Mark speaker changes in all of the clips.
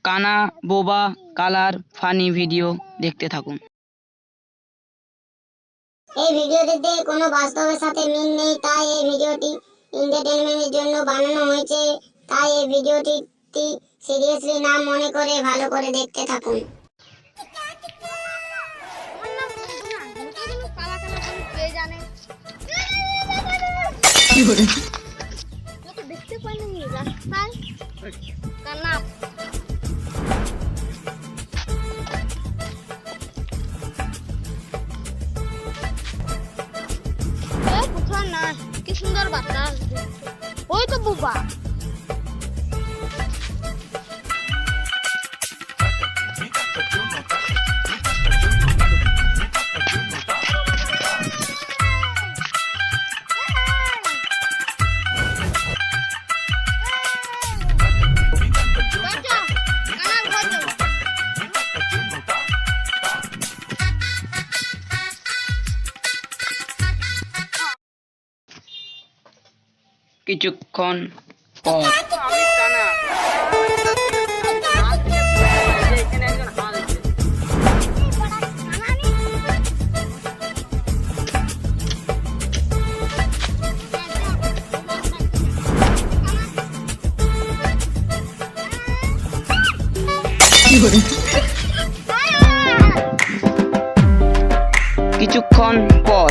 Speaker 1: কানা, বোবা, colour, funny video দেখতে থাকুন।
Speaker 2: এই ভিডিওটিতে কোনো বাস্তবের সাথে মিল নেই, তাই এই ভিডিওটি এন্টারটেইনমেন্টের জন্য বানানো হয়েছে। তাই এই ভিডিওটি সিরিয়াসলি না মনে করে ভালো করে দেখতে থাকুন।
Speaker 3: দেখতে পাইনি রাস্তায় কানা না, কি সুন্দর বাতাস। ওই তো বুবা
Speaker 1: কিছুক্ষণ পর কিছুক্ষণ পর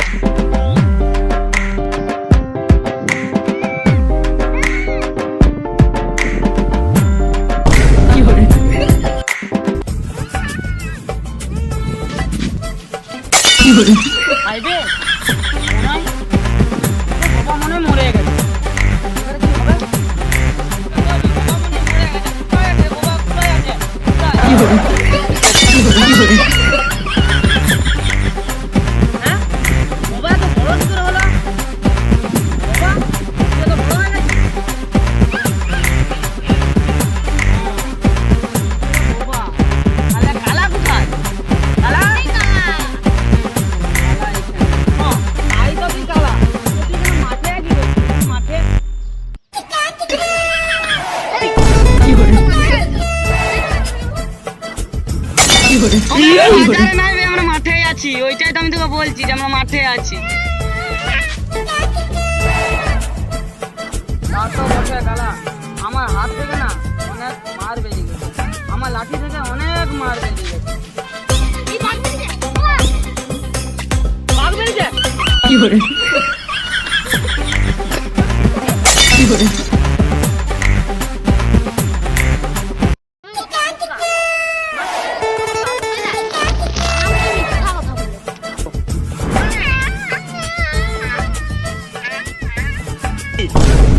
Speaker 1: আইবে বাবা মনে মরে গেছে। আমরা মাঠে আছি, ওইটাই তো আমি তোকে বলছি যে আমরা মাঠে আছি। আমার হাত থেকে না অনেক মার বেরিয়ে গেছে, আমার লাঠি থেকে অনেক মার বেরিয়ে গেছে। কি করে কি করে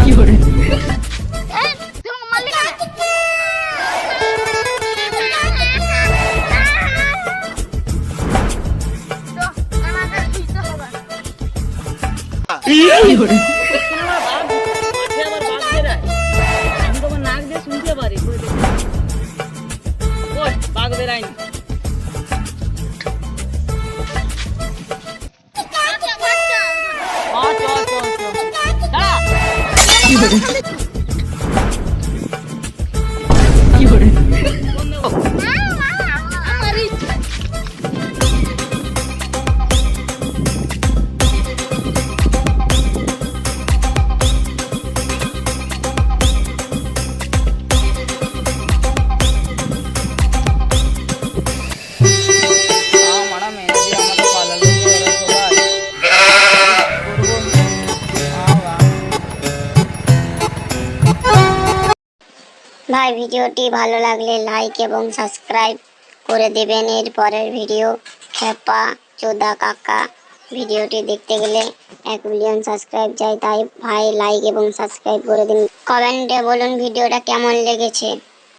Speaker 1: কি করে কি করে আমি তোমার নাক দিয়ে শুনতে পারি, বাঘ বেড়ায়নি। কি করে কি করে
Speaker 2: ভাই ভিডিওটি ভালো লাগলে লাইক এবং সাবস্ক্রাইব করে দেবেন। এর পরের ভিডিও খেপা চোদা কাকা ভিডিওটি দেখতে গেলে 1 মিলিয়ন সাবস্ক্রাইব চাই, তাই ভাই লাইক এবং সাবস্ক্রাইব করে দিন। কমেন্টে বলুন ভিডিওটা কেমন লেগেছে।